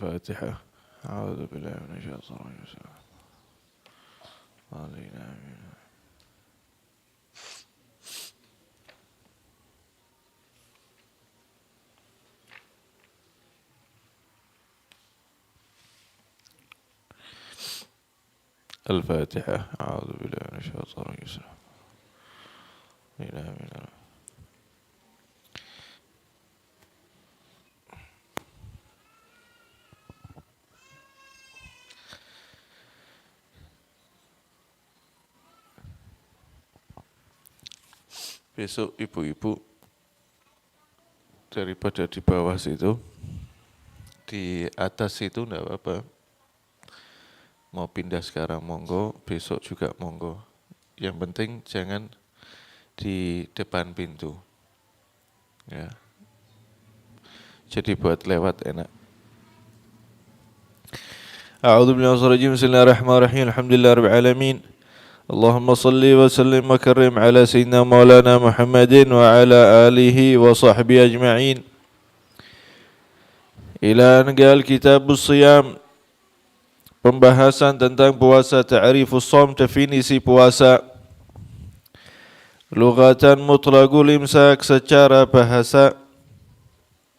الفاتحة. أعوذ بالله من الشيطان الرجيم. علينا آمين. الفاتحة. أعوذ بالله من الشيطان الرجيم. علينا آمين. Besok ibu-ibu daripada di bawah situ, di atas situ enggak apa-apa. Mau pindah sekarang monggo, besok juga monggo. Yang penting jangan di depan pintu. Ya. Jadi buat lewat enak. A'udzu billahi minasyaitonir rajim. Bismillahirrahmanirrahim. Alhamdulillahirabbil alamin. Allahumma salli wa sallim wa karrim ala sayyidina maulana Muhammadin wa ala alihi wa sahbihi ajma'in. Ila anqal kitabus siyam. Pembahasan tentang puasa, ta'rifus shaum, definisi puasa. Lughatan mutlaqul imsak, secara bahasa,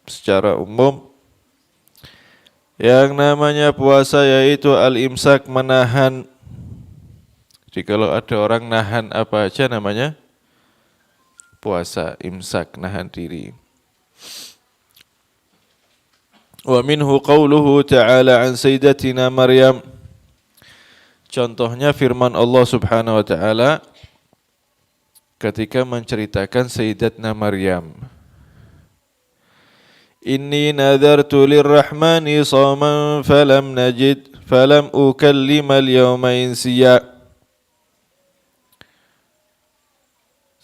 secara umum. Yang namanya puasa yaitu al-imsak, menahan. Jadi kalau ada orang nahan apa aja namanya puasa, imsak, nahan diri. Wa minhu qawluhu ta'ala an sayyidatina Maryam. Contohnya firman Allah Subhanahu wa taala ketika menceritakan Sayyidatna Maryam. Inni nadartu lirrahmani shawman falam ukallima al-yawma insiya.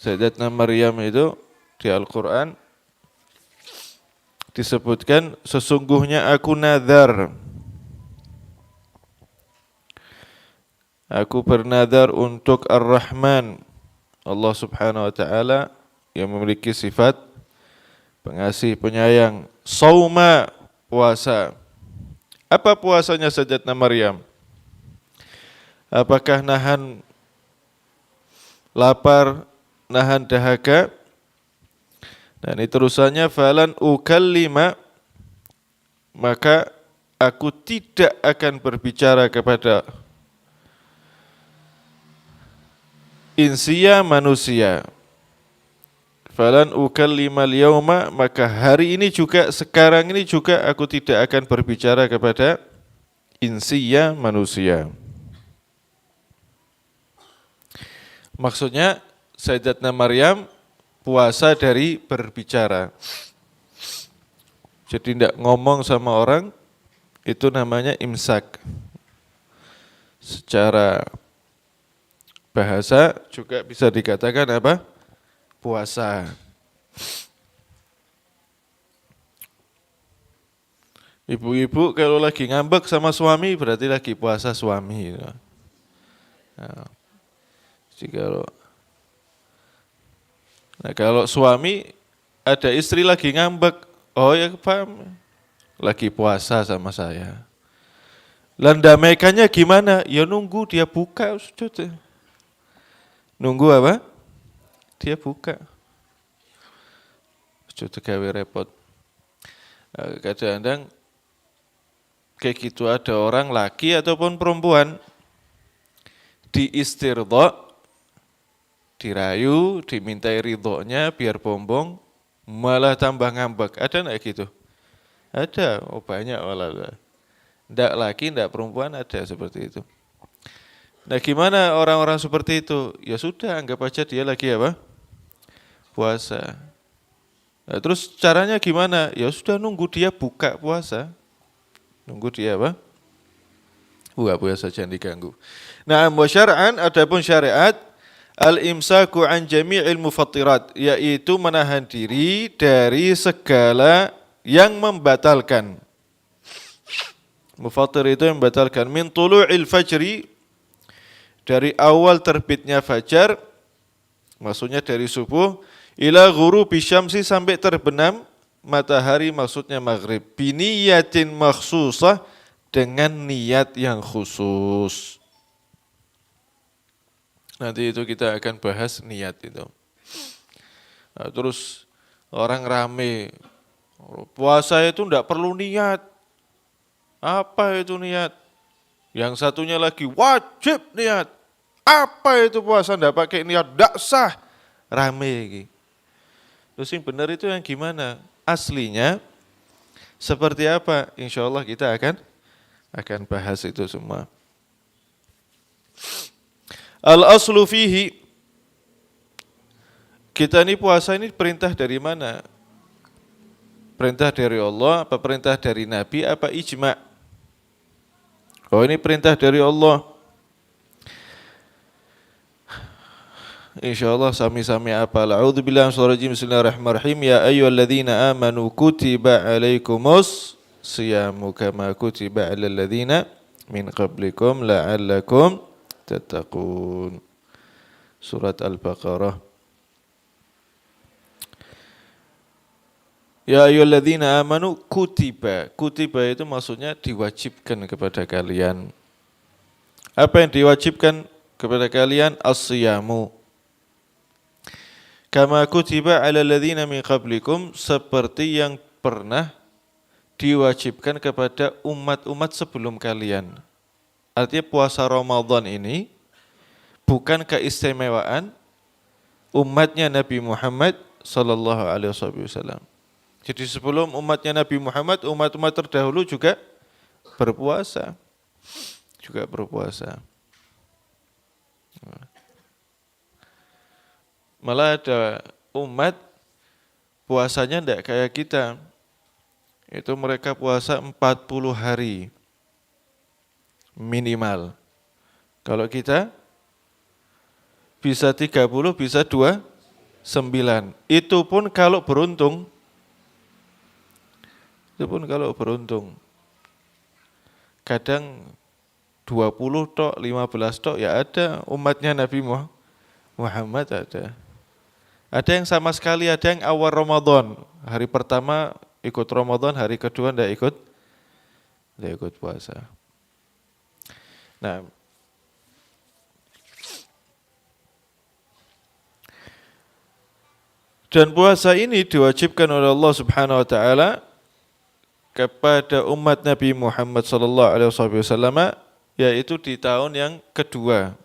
Sayyidatna Maryam itu di Al-Quran disebutkan sesungguhnya aku nazar. Aku bernazar untuk Ar-Rahman, Allah Subhanahu wa taala yang memiliki sifat pengasih penyayang. Sauma, puasa. Apa puasanya Sayyidatna Maryam? Apakah nahan lapar, nahan dahaga? Dan ini terusannya falan ukallima, maka aku tidak akan berbicara kepada insiya, manusia. Falan ukallima al-yawma, maka hari ini juga, sekarang ini juga aku tidak akan berbicara kepada insiya, manusia. Maksudnya Sayyidatna Maryam puasa dari berbicara. Jadi tidak ngomong sama orang, itu namanya imsak. Secara bahasa juga bisa dikatakan apa? Puasa. Ibu-ibu kalau lagi ngambek sama suami berarti lagi puasa suami. Nah, kalau suami ada istri lagi ngambek, oh ya paham, lagi puasa sama saya. Landamaikannya gimana? Ya nunggu dia buka, sudah. Nunggu apa? Dia buka. Sudah gawe repot. Kadang-kadang kayak gitu ada orang laki ataupun perempuan diistirdha, dirayu, dimintai ridhonya biar bombong, malah tambah ngambek. Ada enggak gitu? Ada, oh banyak malah. Enggak laki, enggak perempuan, ada seperti itu. Nah gimana orang-orang seperti itu? Ya sudah, anggap aja dia lagi apa? Puasa. Nah, terus caranya gimana? Ya sudah nunggu dia buka puasa. Nunggu dia apa? Buka puasa, jangan diganggu. Nah, wa syar'an, adapun syariat, al-imsaku an jami'il mufattirat, yaitu menahan diri dari segala yang membatalkan. Mufattir itu yang membatalkan. Min tulu'il fajri, dari awal terbitnya fajar, maksudnya dari subuh, ila ghurubi syamsi, sampai terbenam matahari maksudnya maghrib. Biniyatin makhsusah, dengan niat yang khusus. Nanti itu kita akan bahas niat itu. Nah, terus orang rame, puasa itu enggak perlu niat. Apa itu niat? Yang satunya lagi wajib niat. Apa itu puasa enggak pakai niat? Enggak sah. Rame iki. Terus yang benar itu yang gimana? Aslinya seperti apa? Insya Allah kita akan bahas itu semua. Al-aslu fihi, kita ini puasa ini perintah dari mana? Perintah dari Allah, apa perintah dari Nabi, apa ijma'? Oh, ini perintah dari Allah. Insyaallah sami-sami apal. A'udzubillahi minasyaitonir rajim. Bismillahirrahmanirrahim. Ya ayyuhalladzina amanu kutiba 'alaikumus siyamu kama kutiba 'alal ladzina min qablikum la'allakum tattaqun. Surat Al-Baqarah. Ya ayyuhalladzina amanu kutiba. Kutiba itu maksudnya diwajibkan kepada kalian. Apa yang diwajibkan kepada kalian? As-siyamu. Kama kutiba 'alal ladzina min qablikum, seperti yang pernah diwajibkan kepada umat-umat sebelum kalian. Artinya puasa Ramadan ini bukan keistimewaan umatnya Nabi Muhammad sallallahu alaihi wasallam. Jadi sebelum umatnya Nabi Muhammad, umat-umat terdahulu juga berpuasa. Malah ada umat puasanya tidak kayak kita. Itu mereka puasa 40 hari minimal. Kalau kita bisa 30, bisa 29. Itu pun kalau beruntung. Kadang 20 tok, 15 tok ya ada umatnya Nabi Muhammad ada. Ada yang sama sekali, ada yang awal Ramadan. Hari pertama ikut Ramadan, hari kedua tidak ikut puasa. Nah, dan puasa ini diwajibkan oleh Allah Subhanahu wa taala kepada umat Nabi Muhammad sallallahu alaihi wasallam, yaitu di tahun yang kedua.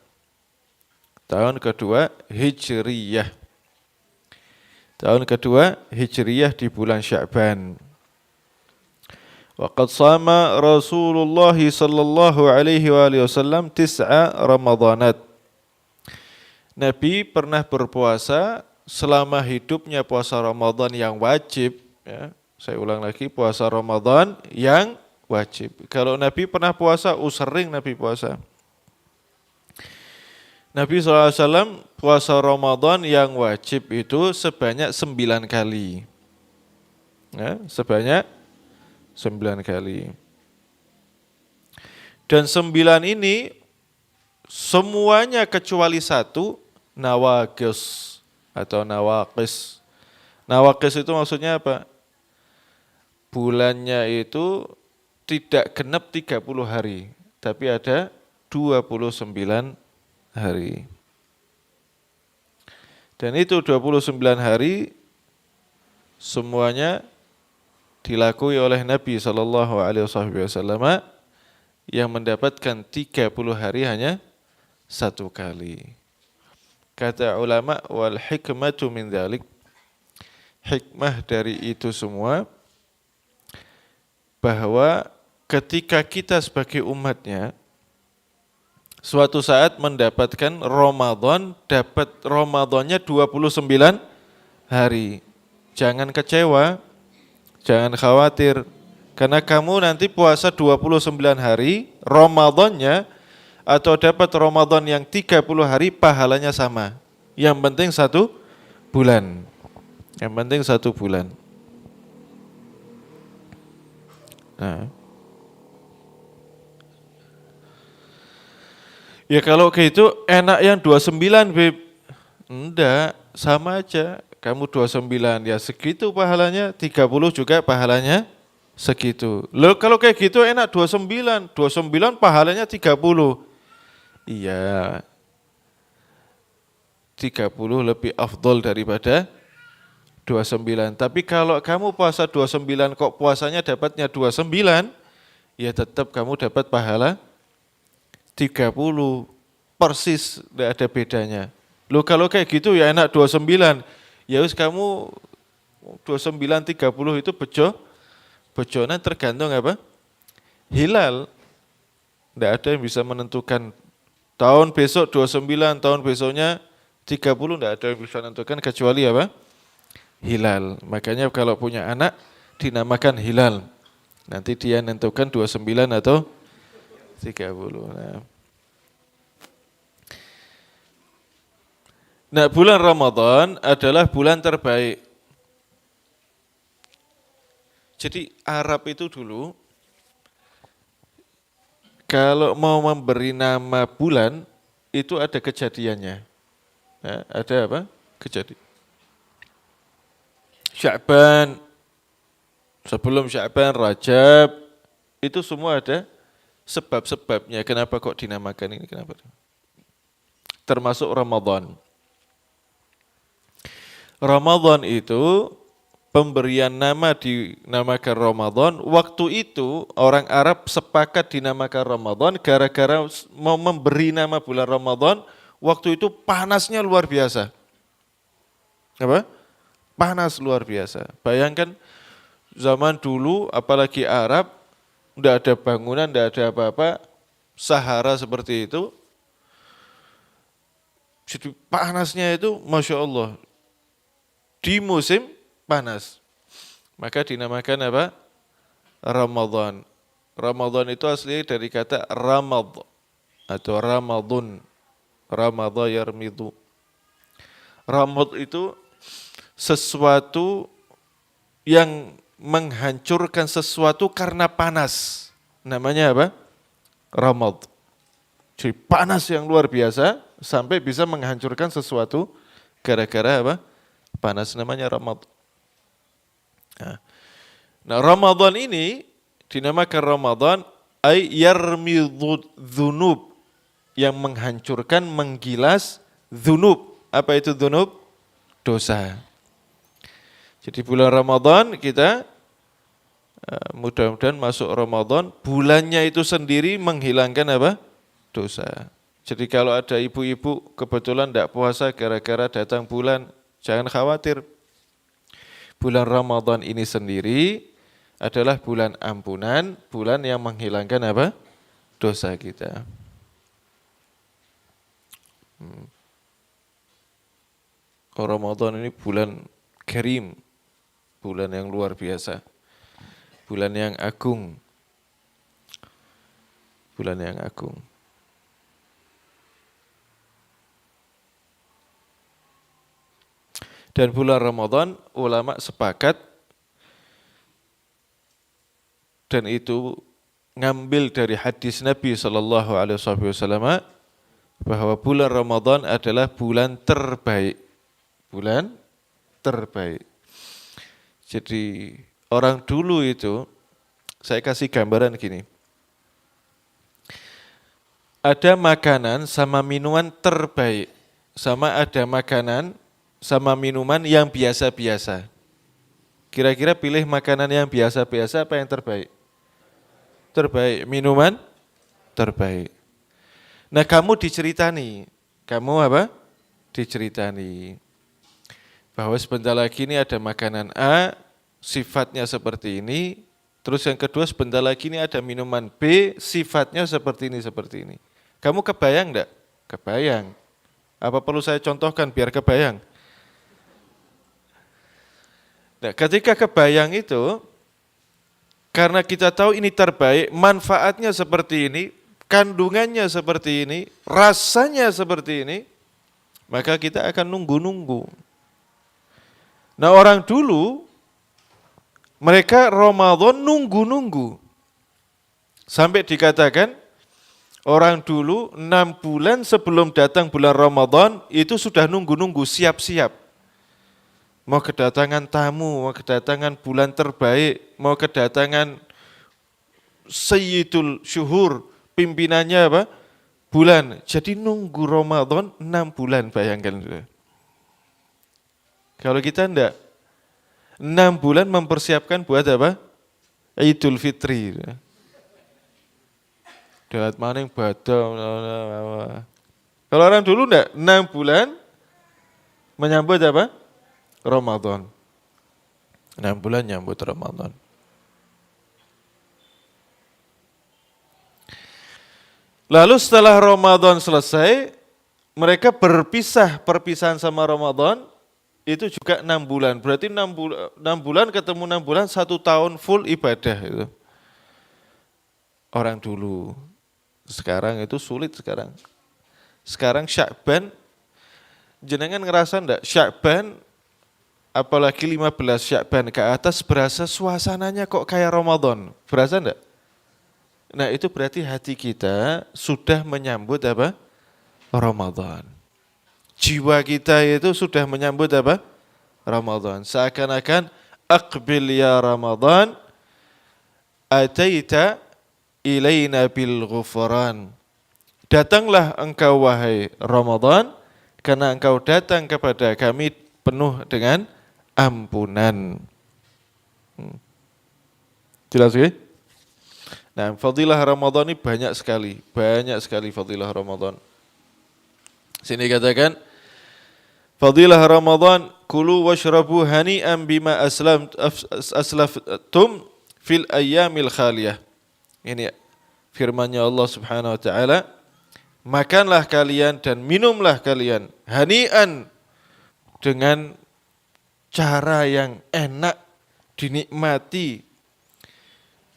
Tahun kedua Hijriyah. Tahun kedua Hijriyah di bulan Sya'ban. Waqad sama Rasulullah sallallahu alaihi wasallam 9 Ramadanat. Nabi pernah berpuasa selama hidupnya, puasa Ramadan yang wajib, ya. Saya ulang lagi, puasa Ramadan yang wajib. Kalau Nabi pernah puasa, sering Nabi puasa. Nabi SAW puasa Ramadan yang wajib itu sebanyak 9 kali. Ya, sebanyak 9 kali. Dan 9 ini semuanya kecuali satu, nawaqis atau nawaqis. Nawaqis itu maksudnya apa? Bulannya itu tidak genap 30 hari, tapi ada 29 hari. Dan itu 29 hari semuanya dilakui oleh Nabi sallallahu alaihi wasallam, yang mendapatkan 30 hari hanya 1 kali. Kata ulama, wal hikmatu min dzalik, hikmah dari itu semua bahwa ketika kita sebagai umatnya suatu saat mendapatkan Ramadan, dapat Ramadannya 29 hari. Jangan kecewa, jangan khawatir. Karena kamu nanti puasa 29 hari, Ramadannya atau dapat Ramadan yang 30 hari, pahalanya sama. Yang penting 1 bulan. Yang penting 1 bulan. Nah. Ya kalau gitu enak yang 29, Beb. Enggak, sama aja. kamu 29, ya segitu pahalanya, 30 juga pahalanya segitu. Loh kalau kayak gitu enak 29 pahalanya 30. Iya, 30 lebih afdol daripada 29. Tapi kalau kamu puasa 29 kok puasanya dapatnya 29, ya tetap kamu dapat pahala 30. Persis, tidak ada bedanya. Loh kalau kayak gitu ya enak 29. Ya wis kamu 29 30 itu bejonan tergantung apa? Hilal. Tidak ada yang bisa menentukan tahun besok 29, tahun besoknya 30, tidak ada yang bisa menentukan kecuali apa? Hilal. Makanya kalau punya anak dinamakan Hilal. Nanti dia menentukan 29 atau 30. Nah, bulan Ramadan adalah bulan terbaik. Jadi Arab itu dulu kalau mau memberi nama bulan itu ada kejadiannya. Nah, ada apa? Kejadian. Sya'ban, sebelum Sya'ban, Rajab, itu semua ada sebab-sebabnya. Kenapa kok dinamakan ini? Kenapa? Termasuk Ramadan. Ramadan itu pemberian nama dinamakan Ramadan. Waktu itu orang Arab sepakat dinamakan Ramadan gara-gara mau memberi nama bulan Ramadan. Waktu itu panasnya luar biasa. Apa? Panas luar biasa. Bayangkan zaman dulu apalagi Arab, tidak ada bangunan, tidak ada apa-apa, Sahara seperti itu. Jadi panasnya itu Masya Allah. Di musim panas. Maka dinamakan apa? Ramadan. Ramadan itu asli dari kata ramad atau ramadun. Ramadha yarmidu. Ramad itu sesuatu yang menghancurkan sesuatu karena panas. Namanya apa? Ramad. Jadi panas yang luar biasa sampai bisa menghancurkan sesuatu gara-gara apa? Panas, namanya Ramadan. Nah, Ramadan ini dinamakan Ramadan ay yarmidhu dzunub, yang menghancurkan, menggilas dzunub. Apa itu dzunub? Dosa. Jadi bulan Ramadan kita mudah-mudahan masuk Ramadan, bulannya itu sendiri menghilangkan apa? Dosa. Jadi kalau ada ibu-ibu kebetulan tidak puasa gara-gara datang bulan, jangan khawatir. Bulan Ramadan ini sendiri adalah bulan ampunan, bulan yang menghilangkan apa? Dosa kita. Ramadan ini bulan karim, bulan yang luar biasa, bulan yang agung, bulan yang agung. Dan bulan Ramadan ulama sepakat, dan itu ngambil dari hadis Nabi SAW bahwa bulan Ramadan adalah bulan terbaik. Bulan terbaik. Jadi orang dulu itu, saya kasih gambaran gini. Ada makanan sama minuman terbaik, sama ada makanan sama minuman yang biasa-biasa. Kira-kira pilih makanan yang biasa-biasa apa yang terbaik? Terbaik. Minuman terbaik. Nah, kamu diceritani. Kamu apa? Diceritani. Bahwa sebentar lagi ini ada makanan A, sifatnya seperti ini. Terus yang kedua sebentar lagi ini ada minuman B, sifatnya seperti ini, seperti ini. Kamu kebayang enggak? Kebayang. Apa perlu saya contohkan biar kebayang? Nah, ketika kebayang itu, karena kita tahu ini terbaik, manfaatnya seperti ini, kandungannya seperti ini, rasanya seperti ini, maka kita akan nunggu-nunggu. Nah, orang dulu, mereka Ramadan nunggu-nunggu. Sampai dikatakan, orang dulu 6 bulan sebelum datang bulan Ramadan, itu sudah nunggu-nunggu, siap-siap. mau kedatangan tamu, mau kedatangan bulan terbaik, mau kedatangan Sayyidul Syuhur, pimpinannya apa? Bulan. Jadi nunggu Ramadan 6 bulan, bayangkan. Kalau kita enggak, 6 bulan mempersiapkan buat apa? Idul Fitri. Dalat maning badal. Kalau orang dulu enggak, 6 bulan menyambut apa? Ramadan. 6 bulan nyambut Ramadan. Lalu setelah Ramadan selesai, mereka perpisahan sama Ramadan, itu juga 6 bulan. Berarti 6 bulan ketemu 6 bulan, 1 tahun full ibadah itu. Orang dulu. Sekarang itu sulit sekarang. Sekarang Sya'ban, jenengan ngerasa enggak? Sya'ban, apalagi 15 Sya'ban ke atas, berasa suasananya kok kayak Ramadan. Berasa enggak? Nah itu berarti hati kita sudah menyambut apa? Ramadan. Jiwa kita itu sudah menyambut apa? Ramadan. Seakan-akan aqbil ya Ramadan, ataita ilaina bil ghufran. Datanglah engkau wahai Ramadan, karena engkau datang kepada kami penuh dengan ampunan. Jelas ya? Nah, fadilah Ramadan ini banyak sekali fadilah Ramadan. Sini katakan, fadilah Ramadan, kulu washrabu hani'an bima aslaftum fil ayyamil khaliyah. Ini firman-Nya Allah Subhanahu wa taala, makanlah kalian dan minumlah kalian hani'an, dengan cara yang enak, dinikmati,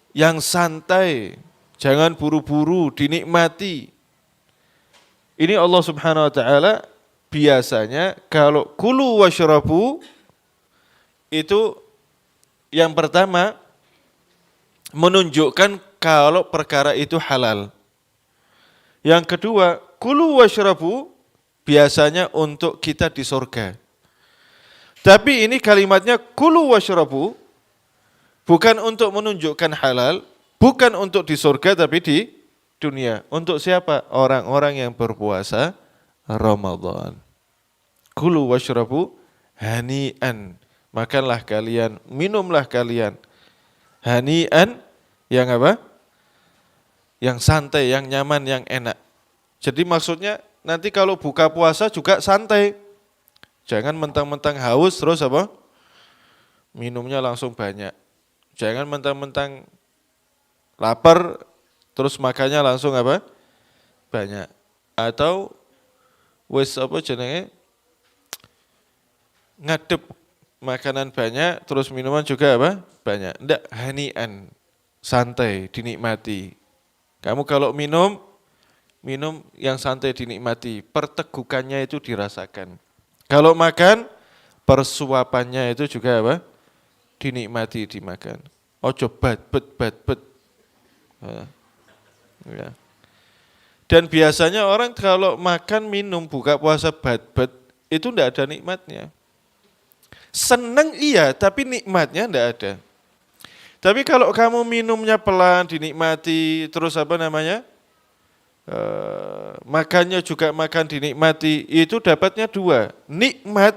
yang santai, jangan buru-buru, dinikmati. Ini Allah Subhanahu wa taala biasanya kalau kulu washrabu itu yang pertama menunjukkan kalau perkara itu halal. Yang kedua, kulu washrabu biasanya untuk kita di surga. Tapi ini kalimatnya kulu washrabu bukan untuk menunjukkan halal, bukan untuk di surga tapi di dunia. Untuk siapa? Orang-orang yang berpuasa Ramadan. Kulu washrabu hani'an. Makanlah kalian, minumlah kalian. Hani'an yang apa? Yang santai, yang nyaman, yang enak. Jadi maksudnya nanti kalau buka puasa juga santai. Jangan mentang-mentang haus terus apa? Minumnya langsung banyak. Jangan mentang-mentang lapar, terus makannya langsung apa? Banyak. Atau wis apa jenenge? Ngadep makanan banyak, terus minuman juga apa? Banyak. Ndak, hanian, santai, dinikmati. Kamu kalau minum yang santai dinikmati, pertegukannya itu dirasakan. Kalau makan, persuapannya itu juga apa? Dinikmati dimakan. Ojo bat. Ya. Dan biasanya orang kalau makan, minum, buka puasa bat itu enggak ada nikmatnya. Seneng iya, tapi nikmatnya enggak ada. Tapi kalau kamu minumnya pelan, dinikmati, terus apa namanya? Makannya juga makan dinikmati, itu dapatnya 2. Nikmat,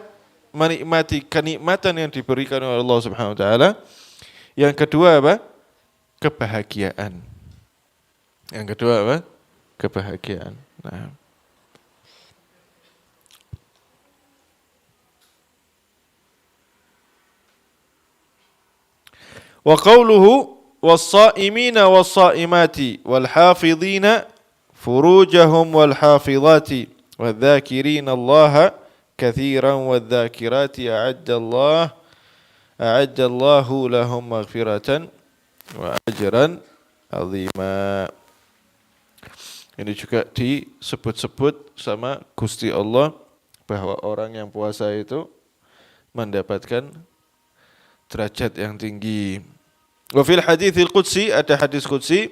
menikmati kenikmatan yang diberikan oleh Allah Subhanahu wa taala. Yang kedua apa? Kebahagiaan. Yang kedua apa? Kebahagiaan. Nah. Wa qawluhu was-sa'imina was-sa'imati wal-hafidhina furujahum wal-hafidhati wadh-dhakirina Allah katsiran wadh-dhakirati a'adda Allahu lahum maghfiratan wa ajran 'azima. Ini juga disebut-sebut sama Gusti Allah bahwa orang yang puasa itu mendapatkan derajat yang tinggi. Wa fil haditsil qudsi, ada hadis qudsi,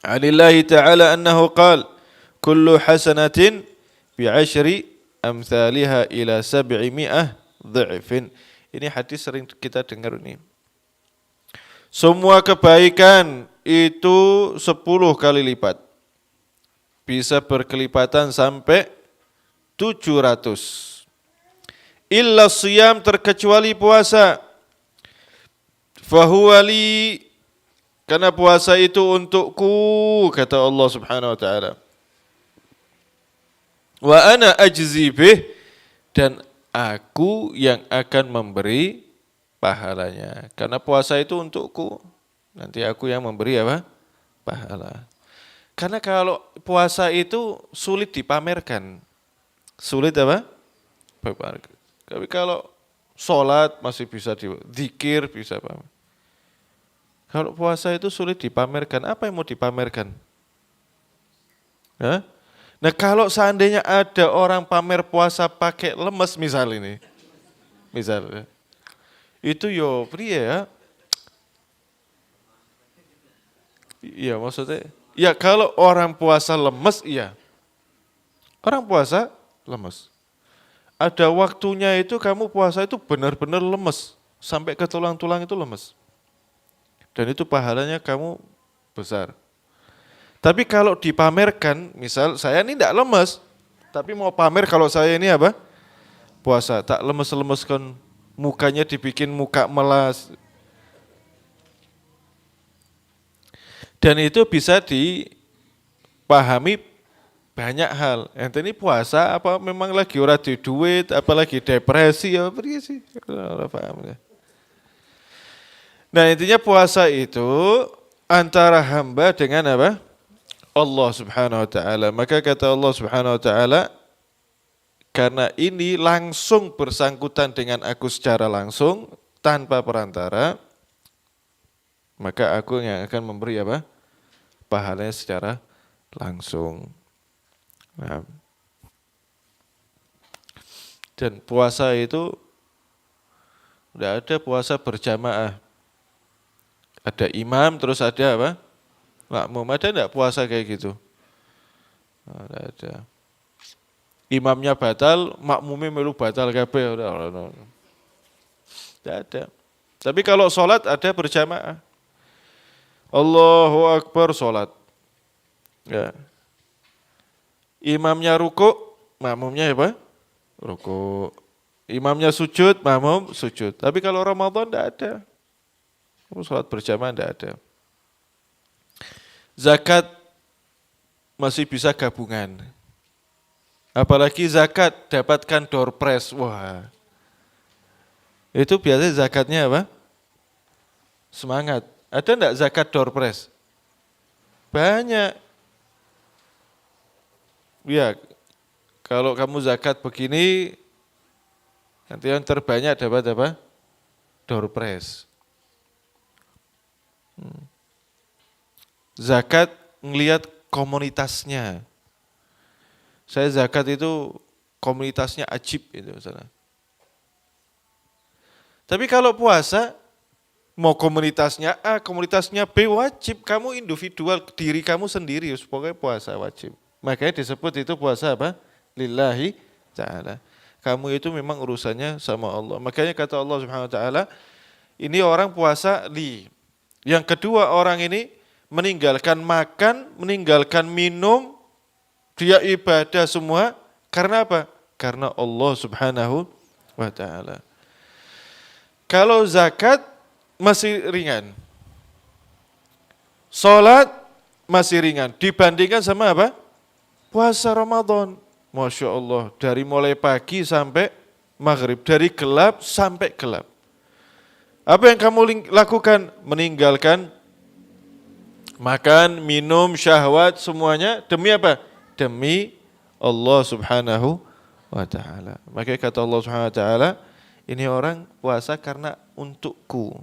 anillahi ta'ala annahu qala kullu hasanatin bi'ashri amthaliha ila 700 dha'fin. Ini hadis sering kita dengar ini. Semua kebaikan itu 10 kali lipat. Bisa berkelipatan sampai 700. Illa siyam, terkecuali puasa. Fahuwali, karena puasa itu untukku, kata Allah Subhanahu wa taala. Wa ana ajzi bih, dan aku yang akan memberi pahalanya. Karena puasa itu untukku, nanti aku yang memberi apa? Pahala. Karena kalau puasa itu sulit dipamerkan. Sulit apa? Pamerkan. Tapi kalau sholat masih bisa dzikir bisa pamer. Kalau puasa itu sulit dipamerkan. Apa yang mau dipamerkan? Hah? Nah kalau seandainya ada orang pamer puasa pakai lemes misal ini. Misal. Itu yo pria ya. Iya maksudnya. Ya kalau orang puasa lemes iya. Orang puasa lemes. Ada waktunya itu kamu puasa itu benar-benar lemes. Sampai ke tulang-tulang itu lemes. Dan itu pahalanya kamu besar. Tapi kalau dipamerkan, misal saya ini tidak lemes. Tapi mau pamer kalau saya ini apa? Puasa. Tak lemes-lemeskan, mukanya dibikin muka melas. Dan itu bisa dipahami banyak hal. Ente ini puasa apa memang lagi ora di duit, apalagi depresi ya pergi sih. Paham ya. Nah, intinya puasa itu antara hamba dengan apa? Allah Subhanahu wa taala. Maka kata Allah Subhanahu wa taala, karena ini langsung bersangkutan dengan aku secara langsung tanpa perantara, maka aku yang akan memberi apa? Pahalanya secara langsung. Nah. Dan puasa itu tidak ada puasa berjamaah. Ada imam terus ada apa? Makmum. Ada enggak puasa kayak gitu? Tidak ada. Imamnya batal, makmumnya melu batal kabeh. Tidak ada. Tapi kalau sholat ada berjamaah. Allahu Akbar sholat. Ya. Imamnya ruku, makmumnya apa? Ruku. Imamnya sujud, makmum sujud. Tapi kalau Ramadan tidak ada. Sholat berjamaah tidak ada. Zakat masih bisa gabungan. Apalagi zakat dapatkan door prize. Wah. Itu biasanya zakatnya apa? Semangat. Ada enggak zakat door prize? Banyak. Ya, kalau kamu zakat begini, nanti yang terbanyak dapat apa? Door prize. Zakat ngelihat komunitasnya. Saya zakat itu komunitasnya ajib itu misalnya. Tapi kalau puasa, mau komunitasnya A, komunitasnya B, wajib kamu individual, diri kamu sendiri, pokoknya puasa wajib. Makanya disebut itu puasa apa? Lillahi ta'ala. Kamu itu memang urusannya sama Allah. Makanya kata Allah Subhanahu wa taala, ini orang puasa li. Yang kedua orang ini meninggalkan makan, meninggalkan minum, dia ibadah semua karena apa? Karena Allah Subhanahu wa taala. Kalau zakat masih ringan. Salat masih ringan dibandingkan sama apa? Puasa Ramadan, Masya Allah, dari mulai pagi sampai maghrib, dari gelap sampai gelap. Apa yang kamu lakukan? Meninggalkan makan, minum, syahwat, semuanya demi apa? Demi Allah Subhanahu wa ta'ala. Makanya kata Allah Subhanahu wa ta'ala, ini orang puasa karena untukku.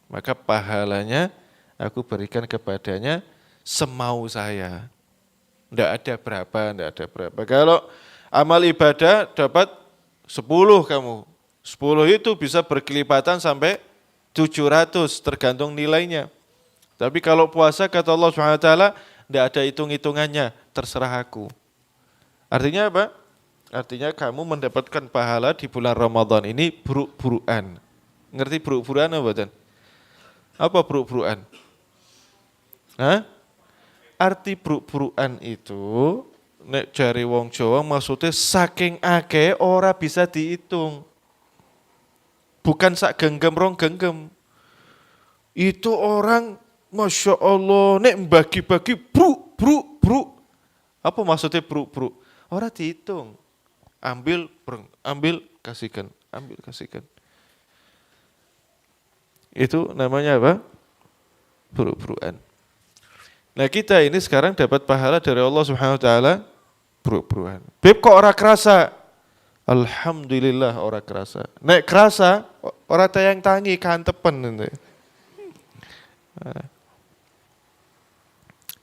Maka pahalanya aku berikan kepadanya semau saya. Tidak ada berapa. Kalau amal ibadah dapat 10 kamu. 10 itu bisa berkelipatan sampai 700 tergantung nilainya. Tapi kalau puasa kata Allah SWT tidak ada hitung-hitungannya, terserah aku. Artinya apa? Artinya kamu mendapatkan pahala di bulan Ramadan ini buruk-burukan. Ngerti buruk-burukan apa bukan? Apa buruk-burukan? Hah? Arti buruk-burukan itu nek jari wong Jawa maksudnya saking akeh ora bisa dihitung. Bukan sak genggam rong genggam. Itu orang Masya Allah nek bagi-bagi bruk. Apa maksudnya bruk? Ora dihitung. Ambil kasihkan. Itu namanya apa? Buruk-burukan. Nah kita ini sekarang dapat pahala dari Allah Subhanahu Wa Taala buruk-burukan. Beb kok ora kerasa? Alhamdulillah ora kerasa. Nek kerasa ora tayang tangi kantepen itu.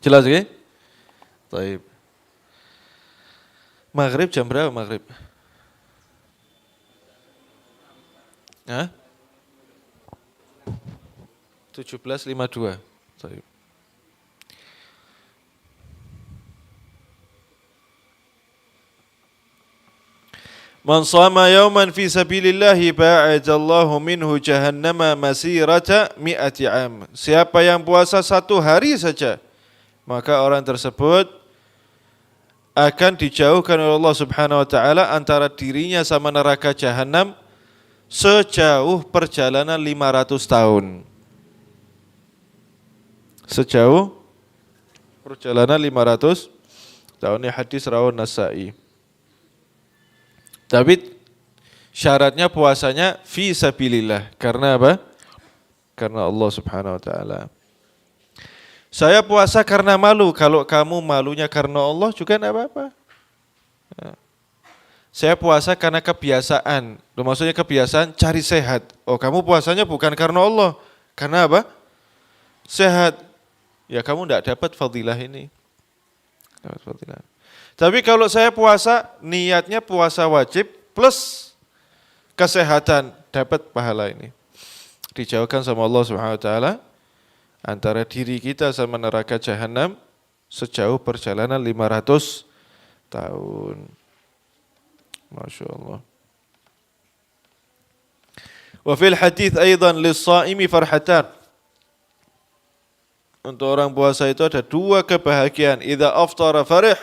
Jelas ya? Baik. Maghrib jam berapa maghrib? Hah? 17.52. Baik. Man shama yawman fi sabilillahi ba'adallahu minhu jahannama masirata mi'ati am. Siapa yang puasa 1 hari saja, maka orang tersebut akan dijauhkan oleh Allah Subhanahu wa taala antara dirinya sama neraka jahanam sejauh perjalanan 500 tahun. Sejauh perjalanan 500 tahun. Ini hadis rawan Nasa'i. Tapi syaratnya puasanya fi sabilillah. Karena apa? Karena Allah Subhanahu wa taala. Saya puasa karena malu. Kalau kamu malunya karena Allah juga enggak apa-apa. Saya puasa karena kebiasaan. Maksudnya kebiasaan cari sehat. Oh, kamu puasanya bukan karena Allah. Karena apa? Sehat. Ya kamu enggak dapat fadilah ini. Dapat fadilah. Tapi kalau saya puasa, niatnya puasa wajib plus kesehatan, dapat pahala ini. Dijauhkan sama Allah Subhanahu wa taala antara diri kita sama neraka jahanam sejauh perjalanan 500 tahun. Masya Allah. Wa fil hadits aidan lis-shaimi farhatan. Untuk orang puasa itu ada 2 kebahagiaan. Idza aftara farih.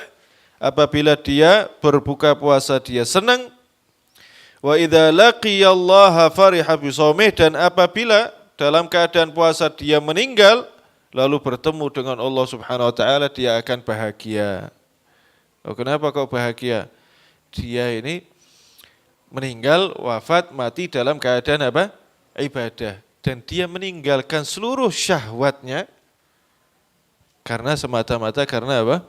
Apabila dia berbuka puasa dia senang. Wa idza laqiyallaha fariha bisawmih, dan apabila dalam keadaan puasa dia meninggal lalu bertemu dengan Allah Subhanahu wa taala dia akan bahagia. Oh, kenapa kok bahagia? Dia ini meninggal, wafat, mati dalam keadaan apa? Ibadah. Dan dia meninggalkan seluruh syahwatnya karena semata-mata karena apa?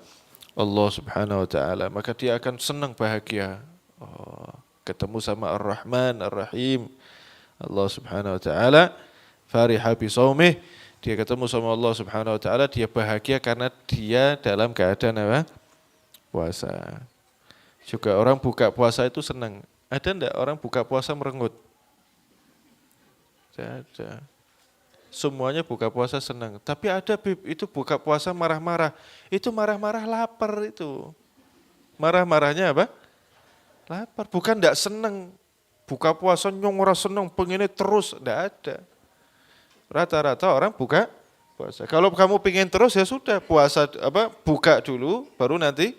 Allah Subhanahu wa taala, maka dia akan senang bahagia. Oh, ketemu sama Ar-Rahman Ar-Rahim. Allah Subhanahu wa taala fariha bi shaumih, dia ketemu sama Allah Subhanahu wa taala, dia bahagia karena dia dalam keadaan apa? Puasa. Juga orang buka puasa itu senang. Ada enggak orang buka puasa merengut? Ada. Semuanya buka puasa senang. Tapi ada itu buka puasa marah-marah. Itu marah-marah lapar itu. Marah-marahnya apa? Lapar. Bukan enggak senang. Buka puasa nyong ora senang, pengennya terus. Enggak ada. Rata-rata orang buka puasa. Kalau kamu pengen terus ya sudah puasa buka dulu baru nanti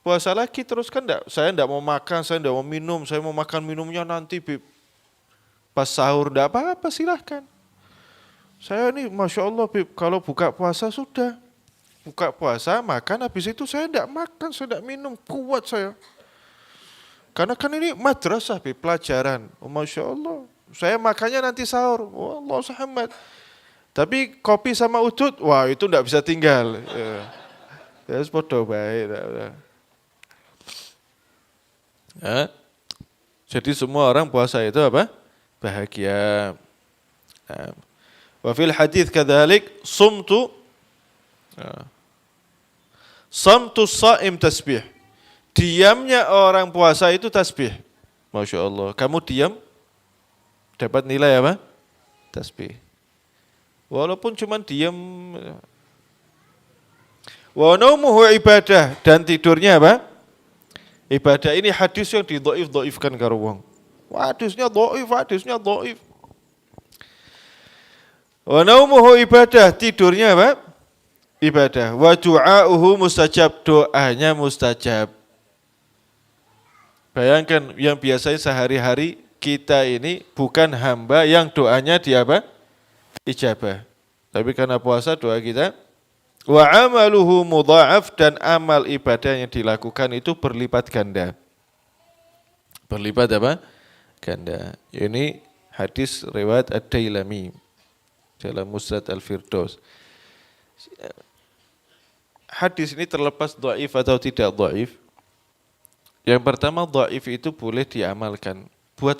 puasa lagi terus kan enggak. Saya enggak mau makan, saya enggak mau minum, saya mau makan minumnya nanti pas sahur enggak apa-apa silahkan. Saya ini Masya Allah Bib, kalau buka puasa sudah. Buka puasa, makan, habis itu saya tidak makan, saya tidak minum, kuat saya. Karena kan ini madrasah Bib, pelajaran. Oh, Masya Allah, saya makannya nanti sahur. Oh, Allah Muhammad. Tapi kopi sama udut, wah itu tidak bisa tinggal. Ya, bodoh baik. Ya. Jadi semua orang puasa itu apa? Bahagia. Nah. Wa fil hadits kadzalik samtu shaim tasbih. Diamnya orang puasa itu tasbih. Masya Allah. Kamu diam dapat nilai apa? Tasbih. Walaupun cuma diam. Wa naumuhu ibadah, dan tidurnya apa? Ibadah ini hadis yang didhaif-dhaifkan karo wong. Hadisnya dhaif. Wa naumuhu ibadah, tidurnya apa? Ibadah. Wa du'auhu mustajab, doanya mustajab. Bayangkan yang biasanya sehari-hari kita ini bukan hamba yang doanya di apa? Ijabah. Tapi karena puasa doa kita wa amaluhu mudha'af, dan amal ibadah yang dilakukan itu berlipat ganda. Berlipat apa? Ganda. Ini hadis riwayat Ad-Dailami dalam Musnad Al-Firdaus. Hadis ini terlepas dhaif atau tidak dhaif. Yang pertama, dhaif itu boleh diamalkan buat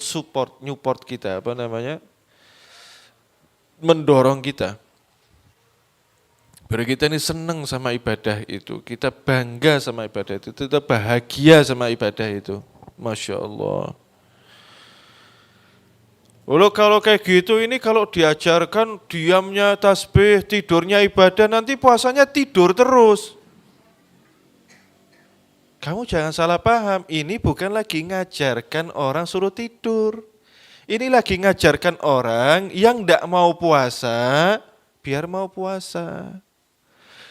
nyupport kita, mendorong kita. Biar kita ini senang sama ibadah itu, kita bangga sama ibadah itu, kita bahagia sama ibadah itu. Masya Allah. Lalu kalau kayak gitu ini kalau diajarkan diamnya tasbih, tidurnya ibadah, nanti puasanya tidur terus. Kamu jangan salah paham, ini bukan lagi ngajarkan orang suruh tidur. Ini lagi ngajarkan orang yang tidak mau puasa, biar mau puasa.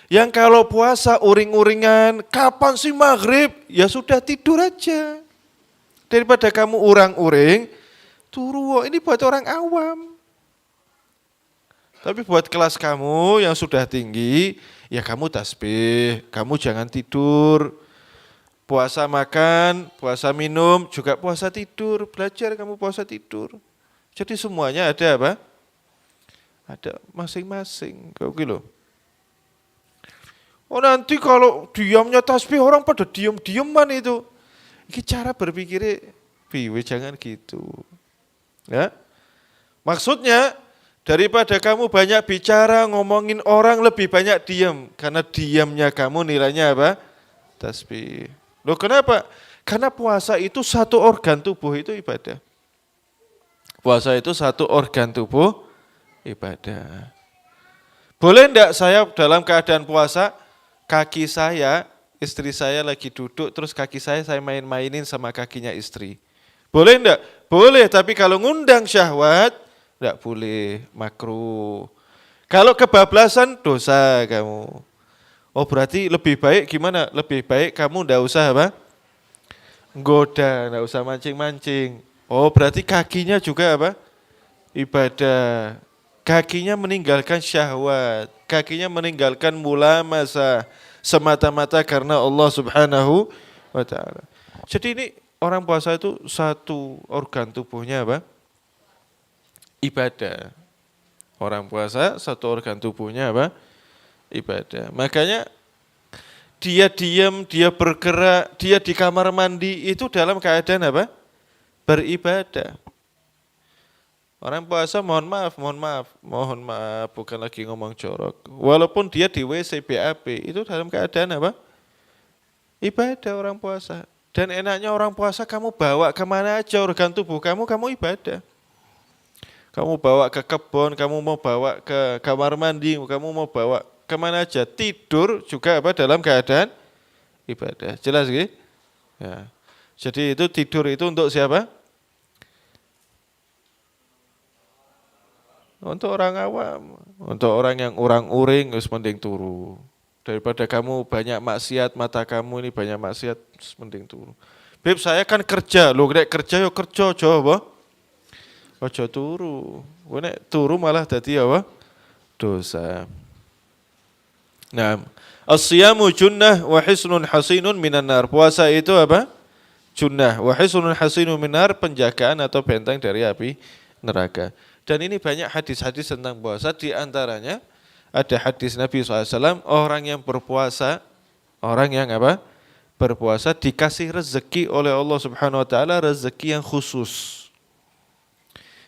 Yang kalau puasa uring-uringan, kapan sih maghrib? Ya sudah tidur aja. Daripada kamu urang-uring, turu, ini buat orang awam. Tapi buat kelas kamu yang sudah tinggi, ya kamu tasbih, kamu jangan tidur. Puasa makan, puasa minum, juga puasa tidur. Belajar kamu puasa tidur. Jadi semuanya ada apa? Ada masing-masing. Kayak gitu. Oh nanti kalau diamnya tasbih orang pada diam-diaman itu. Ini cara berpikirnya, piwe jangan gitu. Ya. Maksudnya daripada kamu banyak bicara, ngomongin orang, lebih banyak diam. Karena diamnya kamu nilainya apa? Tasbih. Loh kenapa? Karena puasa itu satu organ tubuh itu ibadah. Puasa itu satu organ tubuh ibadah. Boleh enggak saya dalam keadaan puasa, kaki saya, istri saya lagi duduk, terus kaki saya main-mainin sama kakinya istri. Boleh enggak? Boleh, tapi kalau ngundang syahwat, enggak boleh, makruh. Kalau kebablasan, dosa kamu. Oh berarti lebih baik gimana? Lebih baik kamu enggak usah apa? Goda, enggak usah mancing-mancing. Oh berarti kakinya juga apa? Ibadah. Kakinya meninggalkan syahwat. Kakinya meninggalkan mulamasa. Semata-mata karena Allah Subhanahu wa ta'ala. Jadi ini orang puasa itu satu organ tubuhnya apa? Ibadah. Orang puasa satu organ tubuhnya apa? Ibadah. Makanya dia diam, dia bergerak, dia di kamar mandi itu dalam keadaan apa? Beribadah. Orang puasa mohon maaf, bukan lagi ngomong jorok. Walaupun dia di WC BAB itu dalam keadaan apa? Ibadah orang puasa. Dan enaknya orang puasa kamu bawa kemana aja organ tubuh kamu ibadah. Kamu bawa ke kebun, kamu mau bawa ke kamar mandi, kamu mau bawa kemana aja. Tidur juga apa dalam keadaan ibadah. Jelas gitu? Ya. Jadi itu tidur itu untuk siapa? Untuk orang awam. Untuk orang yang urang-uring harus mending turu. Daripada kamu banyak maksiat, mata kamu ini banyak maksiat, mending turu. Beb saya kan kerja, lo nek kerja yo kerja coba. Ojo turu. Nek turu malah dadi apa? Dosa. Nah, as-siyamu junnah wa hisnun hasinun minan nar. Puasa itu apa? Junnah wa hisnun hasinun minar, penjagaan atau benteng dari api neraka. Dan ini banyak hadis-hadis tentang puasa, di antaranya ada hadis Nabi SAW, orang yang berpuasa, orang yang apa? Berpuasa dikasih rezeki oleh Allah Subhanahu wa taala, rezeki yang khusus.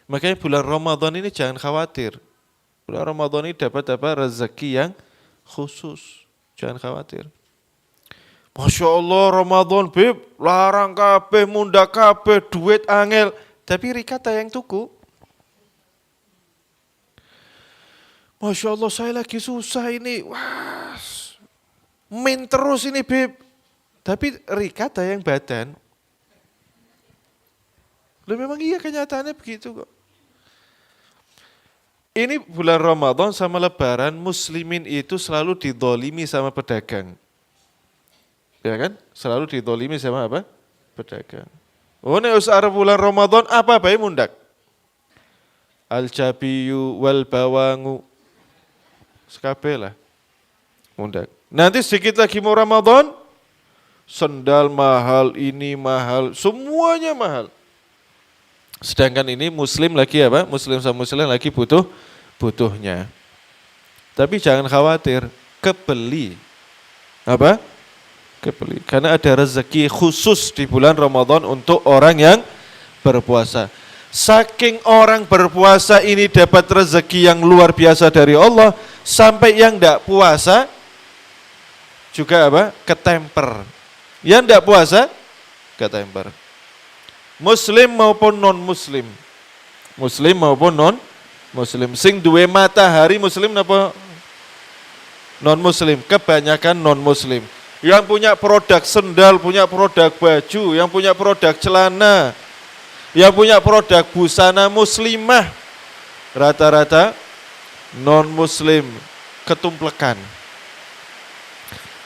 Makanya bulan Ramadan ini jangan khawatir. Bulan Ramadan ini dapat apa? Rezeki yang khusus. Jangan khawatir. Masya Allah Ramadan beb, larang kabeh, munda kabeh, duit angel. Tapi rikata yang tuku. Masya Allah saya lagi susah ini. Wah, min terus ini beb. Tapi Rika dayang badan. Loh memang iya kenyataannya begitu kok. Ini bulan Ramadan sama Lebaran, muslimin itu selalu didolimi sama pedagang. Ya kan? Selalu didolimi sama apa? Pedagang. Oh ini usah bulan Ramadan apa baik mundak? Al-jabiyu wal bawangu. Sekabelah. Mundak. Nanti sedikit lagi mau Ramadan, sendal mahal, ini mahal, semuanya mahal. Sedangkan ini muslim lagi apa? Muslim sama muslim lagi butuhnya. Tapi jangan khawatir, kebeli. Apa? Kebeli. Karena ada rezeki khusus di bulan Ramadan untuk orang yang berpuasa. Saking orang berpuasa ini dapat rezeki yang luar biasa dari Allah, sampai yang tidak puasa juga apa? Ketemper. Yang tidak puasa ketemper. Muslim maupun non-muslim. Muslim maupun non-muslim. Sing duwe matahari muslim apa non-muslim? Kebanyakan non-muslim. Yang punya produk sendal, punya produk baju, yang punya produk celana, yang punya produk busana muslimah, rata-rata non-muslim, ketumplekan.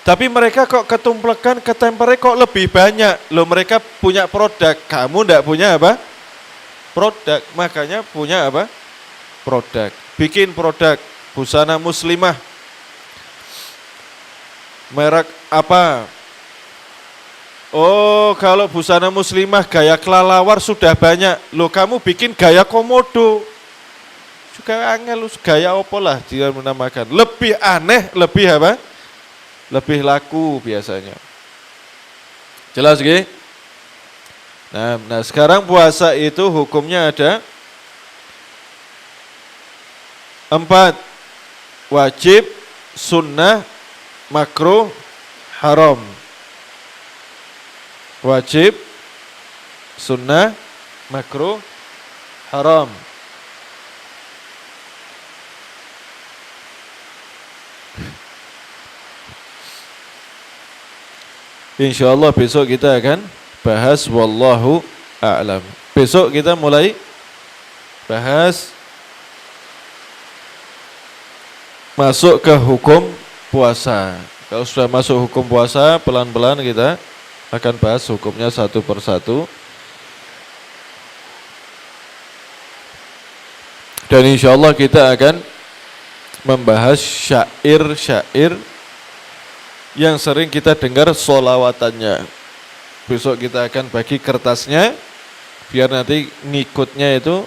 Tapi mereka kok ketumplekan, ketempernya kok lebih banyak. Loh mereka punya produk, kamu ndak punya apa? Produk, makanya punya apa? Produk. Bikin produk busana muslimah. Merek apa? Oh kalau busana muslimah gaya kelalawar sudah banyak. Loh kamu bikin gaya komodo. Juga angel, gaya apa lah dia menamakan. Lebih aneh, lebih apa? Lebih laku biasanya. Jelas gak? Nah sekarang puasa itu hukumnya ada 4. Wajib, sunnah, makruh, haram. Wajib, sunnah, makruh, haram. InsyaAllah besok kita akan bahas wallahu a'lam. Besok kita mulai bahas masuk ke hukum puasa. Kalau sudah masuk hukum puasa, pelan-pelan kita akan bahas hukumnya satu persatu. Dan insyaallah kita akan membahas syair-syair yang sering kita dengar sholawatannya. Besok kita akan bagi kertasnya, biar nanti ngikutnya itu